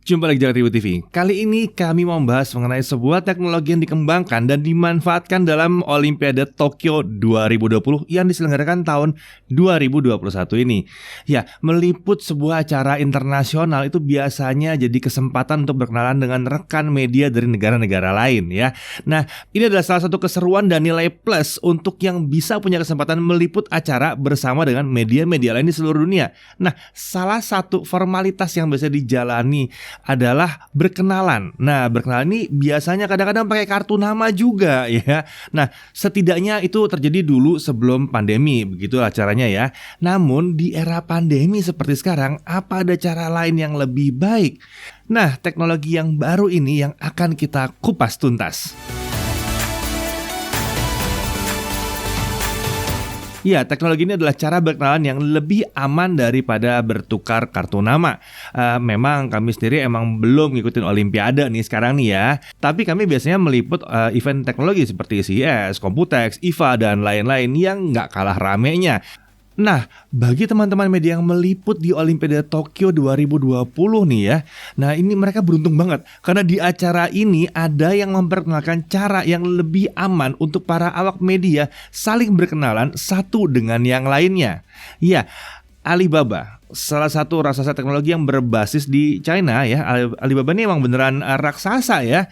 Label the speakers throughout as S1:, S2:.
S1: Jumpa lagi di Jakarta TV. Kali ini kami mau membahas mengenai sebuah teknologi yang dikembangkan dan dimanfaatkan dalam Olimpiade Tokyo 2020 yang diselenggarakan tahun 2021 ini. Ya, meliput sebuah acara internasional itu biasanya jadi kesempatan untuk berkenalan dengan rekan media dari negara-negara lain ya. Nah, ini adalah salah satu keseruan dan nilai plus untuk yang bisa punya kesempatan meliput acara bersama dengan media-media lain di seluruh dunia. Nah, salah satu formalitas yang biasa dijalani adalah berkenalan. Nah, berkenalan ini biasanya kadang-kadang pakai kartu nama juga ya. Nah, setidaknya itu terjadi dulu sebelum pandemi, begitulah caranya ya. Namun di era pandemi seperti sekarang, apa ada cara lain yang lebih baik? Nah, teknologi yang baru ini yang akan kita kupas tuntas. Ya, teknologi ini adalah cara berkenalan yang lebih aman daripada bertukar kartu nama. Memang kami sendiri emang belum ngikutin Olimpiade nih sekarang nih ya. Tapi kami biasanya meliput event teknologi seperti CES, Computex, IFA, dan lain-lain yang nggak kalah ramenya. Nah, bagi teman-teman media yang meliput di Olimpiade Tokyo 2020 nih ya. Nah, ini mereka beruntung banget karena di acara ini ada yang memperkenalkan cara yang lebih aman untuk para awak media saling berkenalan satu dengan yang lainnya. Ya, Alibaba, salah satu raksasa teknologi yang berbasis di China ya. Alibaba ini emang beneran raksasa ya,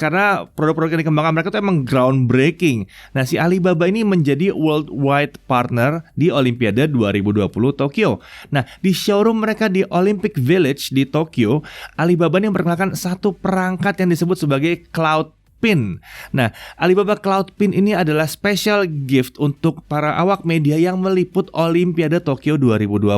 S1: karena produk-produk yang dikembangkan mereka itu emang groundbreaking. Nah, si Alibaba ini menjadi worldwide partner di Olimpiade 2020 Tokyo. Nah, di showroom mereka di Olympic Village di Tokyo, Alibaba ini memperkenalkan satu perangkat yang disebut sebagai Cloud Pin. Nah, Alibaba Cloud Pin ini adalah special gift untuk para awak media yang meliput Olimpiade Tokyo 2020.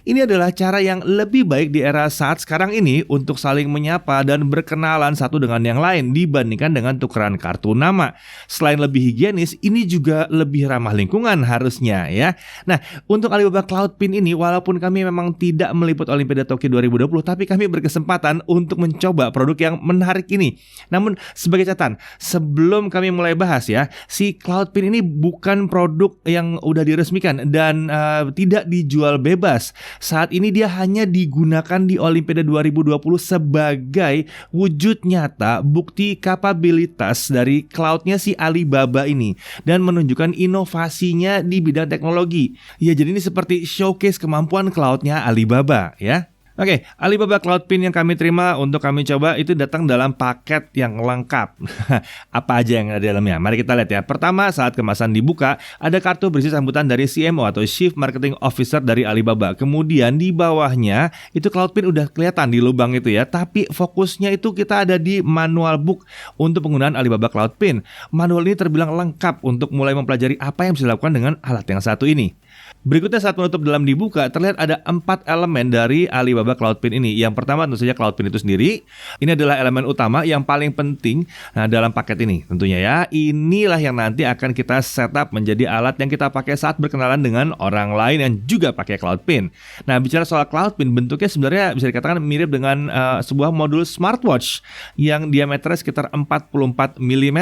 S1: Ini adalah cara yang lebih baik di era saat sekarang ini untuk saling menyapa dan berkenalan satu dengan yang lain dibandingkan dengan tukeran kartu nama. Selain lebih higienis, ini juga lebih ramah lingkungan harusnya ya. Nah, untuk Alibaba Cloud Pin ini, walaupun kami memang tidak meliput Olimpiade Tokyo 2020, tapi kami berkesempatan untuk mencoba produk yang menarik ini. Namun, sebagai catatan, sebelum kami mulai bahas ya, si Cloud Pin ini bukan produk yang udah diresmikan dan tidak dijual bebas. Saat ini dia hanya digunakan di Olimpiade 2020 sebagai wujud nyata bukti kapabilitas dari cloudnya si Alibaba ini dan menunjukkan inovasinya di bidang teknologi. Ya, jadi ini seperti showcase kemampuan cloudnya Alibaba ya. Oke, Alibaba Cloud Pin yang kami terima untuk kami coba itu datang dalam paket yang lengkap. Apa aja yang ada di dalamnya? Mari kita lihat ya. Pertama, saat kemasan dibuka, ada kartu berisi sambutan dari CMO atau Chief Marketing Officer dari Alibaba. Kemudian di bawahnya, itu Cloud Pin udah kelihatan di lubang itu ya. Tapi fokusnya itu kita ada di manual book untuk penggunaan Alibaba Cloud Pin. Manual ini terbilang lengkap untuk mulai mempelajari apa yang bisa dilakukan dengan alat yang satu ini. Berikutnya saat menutup dalam dibuka, terlihat ada 4 elemen dari Alibaba Cloud Pin ini. Yang pertama tentu saja Cloud Pin itu sendiri. Ini adalah elemen utama yang paling penting dalam paket ini tentunya ya. Inilah yang nanti akan kita setup menjadi alat yang kita pakai saat berkenalan dengan orang lain yang juga pakai Cloud Pin. Nah, bicara soal Cloud Pin, bentuknya sebenarnya bisa dikatakan mirip dengan sebuah modul smartwatch yang diameternya sekitar 44 mm.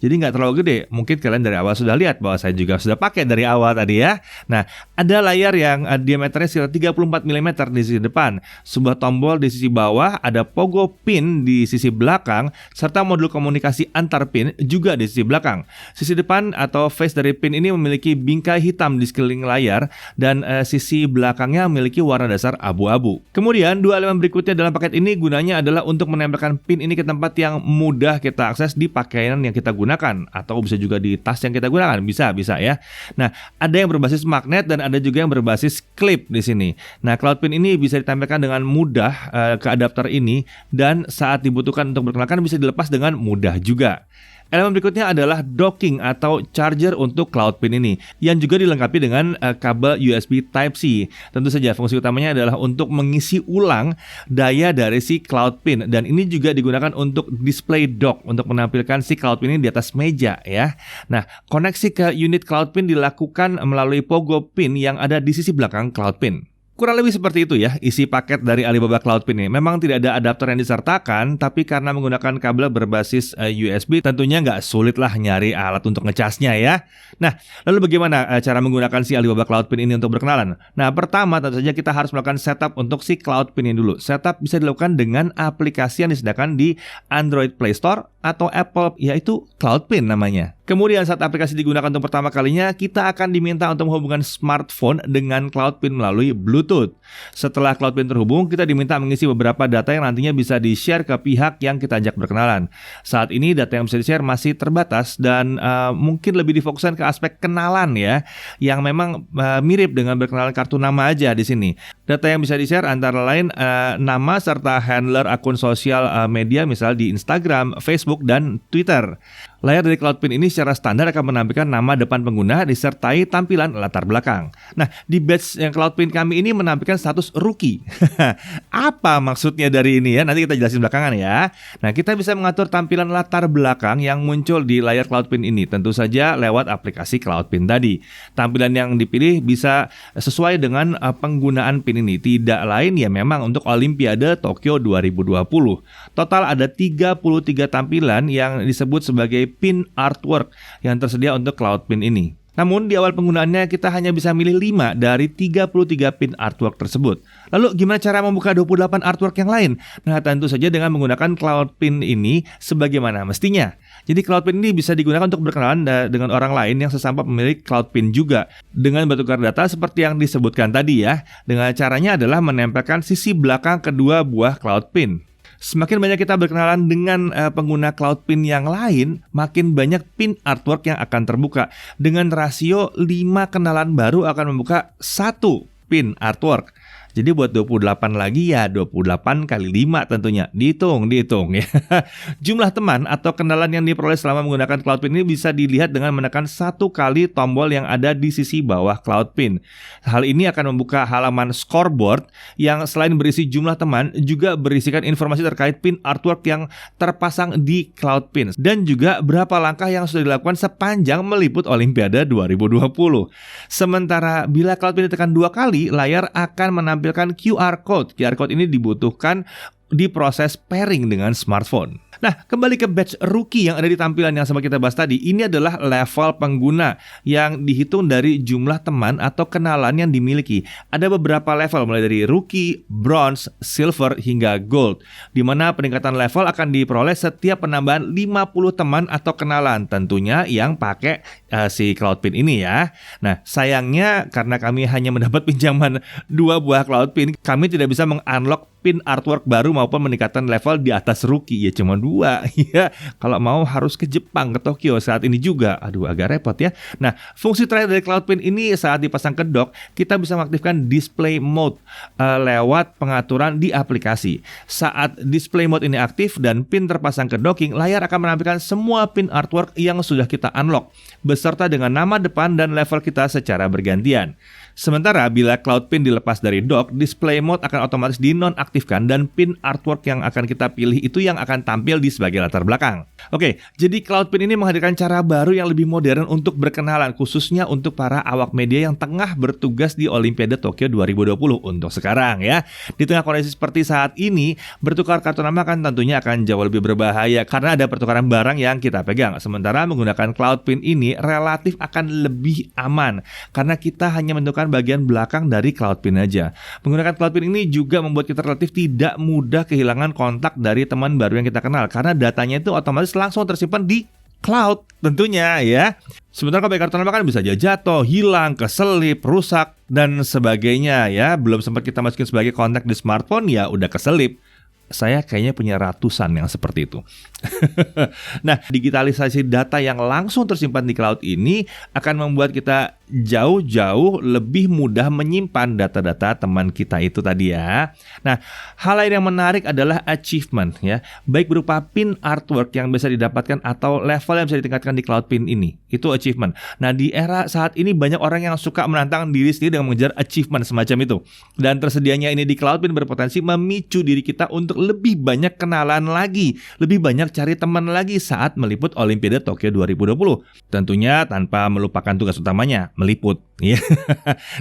S1: Jadi nggak terlalu gede. Mungkin kalian dari awal sudah lihat bahwa saya juga sudah pakai dari awal tadi ya. Nah, ada layar yang diameternya sekitar 34 mm di sisi depan, sebuah tombol di sisi bawah, ada pogo pin di sisi belakang, serta modul komunikasi antar pin juga di sisi belakang. Sisi depan atau face dari pin ini memiliki bingkai hitam di sekeliling layar dan sisi belakangnya memiliki warna dasar abu-abu. Kemudian dua elemen berikutnya dalam paket ini gunanya adalah untuk menempelkan pin ini ke tempat yang mudah kita akses di pakaian yang kita gunakan atau bisa juga di tas yang kita gunakan, bisa ya. Nah, ada yang berbasis magnet dan ada juga yang berbasis klip di sini. Nah, Cloud Pin ini bisa ditempelkan dengan mudah ke adapter ini dan saat dibutuhkan untuk berkenalan bisa dilepas dengan mudah juga. Elemen berikutnya adalah docking atau charger untuk Cloud Pin ini yang juga dilengkapi dengan kabel USB Type-C. Tentu saja fungsi utamanya adalah untuk mengisi ulang daya dari si Cloud Pin dan ini juga digunakan untuk display dock untuk menampilkan si Cloud Pin ini di atas meja ya. Nah, koneksi ke unit Cloud Pin dilakukan melalui pogo pin yang ada di sisi belakang Cloud Pin. Kurang lebih seperti itu ya isi paket dari Alibaba Cloudpin ini. Memang tidak ada adaptor yang disertakan, tapi karena menggunakan kabel berbasis USB tentunya nggak sulit lah nyari alat untuk ngecasnya ya. Nah, lalu bagaimana cara menggunakan si Alibaba Cloudpin ini untuk berkenalan? Nah, pertama tentu saja kita harus melakukan setup untuk si Cloudpin ini dulu. Setup bisa dilakukan dengan aplikasi yang disediakan di Android Play Store atau Apple, yaitu Cloudpin namanya. Kemudian saat aplikasi digunakan untuk pertama kalinya, kita akan diminta untuk menghubungkan smartphone dengan Cloudpin melalui Bluetooth. Setelah Cloudpin terhubung, kita diminta mengisi beberapa data yang nantinya bisa di-share ke pihak yang kita ajak berkenalan. Saat ini data yang bisa di-share masih terbatas dan mungkin lebih difokuskan ke aspek kenalan ya, yang memang mirip dengan berkenalan kartu nama aja di sini. Data yang bisa di-share antara lain nama serta handler akun sosial media, misal di Instagram, Facebook, dan Twitter. Layar dari Cloudpin ini secara standar akan menampilkan nama depan pengguna disertai tampilan latar belakang. Nah, di badge yang Cloudpin kami ini menampilkan status rookie. Apa maksudnya dari ini ya? Nanti kita jelasin belakangan ya. Nah, kita bisa mengatur tampilan latar belakang yang muncul di layar Cloudpin ini. Tentu saja lewat aplikasi Cloudpin tadi. Tampilan yang dipilih bisa sesuai dengan penggunaan pin ini. Tidak lain ya memang untuk Olimpiade Tokyo 2020. Total ada 33 tampilan yang disebut sebagai pin artwork yang tersedia untuk Cloudpin ini. Namun di awal penggunaannya kita hanya bisa milih 5 dari 33 pin artwork tersebut. Lalu gimana cara membuka 28 artwork yang lain? Nah, tentu saja dengan menggunakan Cloudpin ini sebagaimana mestinya. Jadi Cloudpin ini bisa digunakan untuk berkenalan dengan orang lain yang sesama pemilik Cloudpin juga. Dengan bertukar data seperti yang disebutkan tadi ya. Dengan caranya adalah menempelkan sisi belakang kedua buah Cloudpin. Semakin banyak kita berkenalan dengan pengguna Cloudpin yang lain, makin banyak pin artwork yang akan terbuka. Dengan rasio 5 kenalan baru akan membuka 1 pin artwork. Jadi buat 28 lagi ya 28 kali 5 tentunya. Dihitung ya. Jumlah teman atau kenalan yang diperoleh selama menggunakan Cloudpin ini bisa dilihat dengan menekan 1 kali tombol yang ada di sisi bawah Cloudpin. Hal ini akan membuka halaman scoreboard yang selain berisi jumlah teman, juga berisikan informasi terkait pin artwork yang terpasang di Cloudpin. Dan juga berapa langkah yang sudah dilakukan sepanjang meliput Olimpiade 2020. Sementara bila Cloudpin ditekan 2 kali, layar akan menampilkan QR Code. QR Code ini dibutuhkan di proses pairing dengan smartphone. Nah, kembali ke badge rookie yang ada di tampilan yang sama kita bahas tadi. Ini adalah level pengguna yang dihitung dari jumlah teman atau kenalan yang dimiliki. Ada beberapa level mulai dari rookie, bronze, silver, hingga gold. Di mana peningkatan level akan diperoleh setiap penambahan 50 teman atau kenalan. Tentunya yang pakai si Cloudpin ini ya. Nah, sayangnya karena kami hanya mendapat pinjaman 2 buah Cloudpin, kami tidak bisa mengunlock pin artwork baru maupun meningkatkan level di atas rookie. Ya cuma 2 ya. Kalau mau harus ke Jepang, ke Tokyo saat ini juga. Aduh, agak repot ya. Nah, fungsi terakhir dari Cloudpin ini saat dipasang ke dock, kita bisa mengaktifkan display mode lewat pengaturan di aplikasi. Saat display mode ini aktif dan pin terpasang ke docking, layar akan menampilkan semua pin artwork yang sudah kita unlock beserta dengan nama depan dan level kita secara bergantian. Sementara bila Cloudpin dilepas dari dock, display mode akan otomatis dinonaktifkan dan pin artwork yang akan kita pilih itu yang akan tampil di sebagai latar belakang. Oke, jadi Cloudpin ini menghadirkan cara baru yang lebih modern untuk berkenalan, khususnya untuk para awak media yang tengah bertugas di Olimpiade Tokyo 2020 untuk sekarang ya. Di tengah kondisi seperti saat ini, bertukar kartu nama kan tentunya akan jauh lebih berbahaya karena ada pertukaran barang yang kita pegang. Sementara menggunakan Cloudpin ini relatif akan lebih aman karena kita hanya menentukan bagian belakang dari Cloudpin aja. Menggunakan Cloudpin ini juga membuat kita relatif tidak mudah kehilangan kontak dari teman baru yang kita kenal karena datanya itu otomatis langsung tersimpan di cloud tentunya ya. Sementara kalau kartu nama kan bisa aja jatuh, hilang, keselip, rusak dan sebagainya ya. Belum sempat kita masukin sebagai kontak di smartphone ya udah keselip. Saya kayaknya punya ratusan yang seperti itu. Nah, digitalisasi data yang langsung tersimpan di cloud ini akan membuat kita jauh-jauh lebih mudah menyimpan data-data teman kita itu tadi ya. Nah, hal lain yang menarik adalah achievement ya. Baik berupa pin artwork yang bisa didapatkan atau level yang bisa ditingkatkan di Cloudpin ini. Itu achievement. Nah, di era saat ini banyak orang yang suka menantang diri sendiri dengan mengejar achievement semacam itu. Dan tersedianya ini di Cloudpin berpotensi memicu diri kita untuk lebih banyak kenalan lagi, lebih banyak cari teman lagi saat meliput Olimpiade Tokyo 2020. Tentunya tanpa melupakan tugas utamanya, meliput. Iya.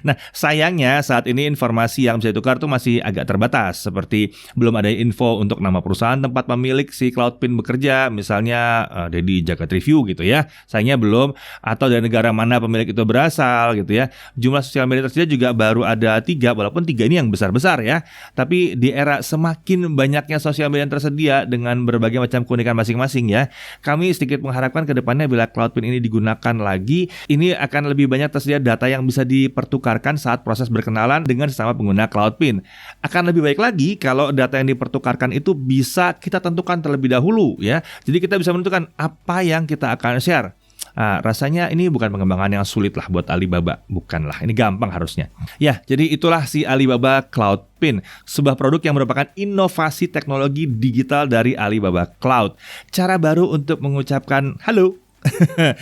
S1: Nah, sayangnya saat ini informasi yang bisa ditukar tuh masih agak terbatas. Seperti belum ada info untuk nama perusahaan tempat pemilik si Cloudpin bekerja, misalnya Dedi Jagat Review gitu ya. Sayangnya belum. Atau dari negara mana pemilik itu berasal gitu ya. Jumlah sosial media tersedia juga baru ada 3, walaupun 3 ini yang besar-besar ya. Tapi di era semakin banyaknya sosial media yang tersedia dengan berbagai macam keunikan masing-masing ya, kami sedikit mengharapkan ke depannya bila Cloudpin ini digunakan lagi, ini akan lebih banyak tersedia data yang bisa dipertukarkan saat proses berkenalan dengan sesama pengguna Cloudpin. Akan lebih baik lagi kalau data yang dipertukarkan itu bisa kita tentukan terlebih dahulu ya. Jadi kita bisa menentukan apa yang kita akan share. Rasanya ini bukan pengembangan yang sulit lah buat Alibaba. Bukanlah, ini gampang harusnya. Ya, jadi itulah si Alibaba Cloudpin, sebuah produk yang merupakan inovasi teknologi digital dari Alibaba Cloud. Cara baru untuk mengucapkan halo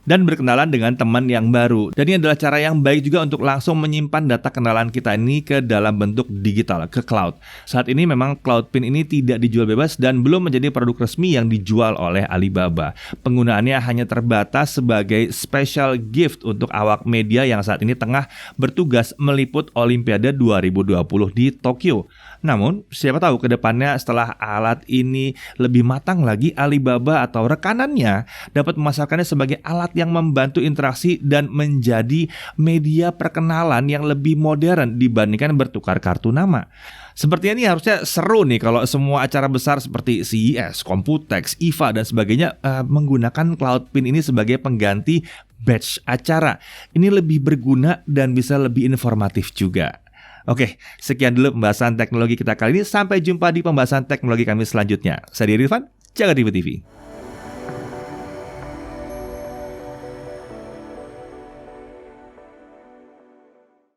S1: dan berkenalan dengan teman yang baru. Dan ini adalah cara yang baik juga untuk langsung menyimpan data kenalan kita ini ke dalam bentuk digital, ke cloud. Saat ini memang Cloudpin ini tidak dijual bebas dan belum menjadi produk resmi yang dijual oleh Alibaba. Penggunaannya hanya terbatas sebagai special gift untuk awak media yang saat ini tengah bertugas meliput Olimpiade 2020 di Tokyo. Namun, siapa tahu ke depannya setelah alat ini lebih matang lagi, Alibaba atau rekanannya dapat memasarkannya sebagai alat yang membantu interaksi dan menjadi media perkenalan yang lebih modern dibandingkan bertukar kartu nama. Sepertinya ini harusnya seru nih kalau semua acara besar seperti CES, Computex, IFA dan sebagainya menggunakan Cloudpin ini sebagai pengganti badge acara. Ini lebih berguna dan bisa lebih informatif juga. Oke, sekian dulu pembahasan teknologi kita kali ini. Sampai jumpa di pembahasan teknologi kami selanjutnya. Saya Irfan, Jagat TV.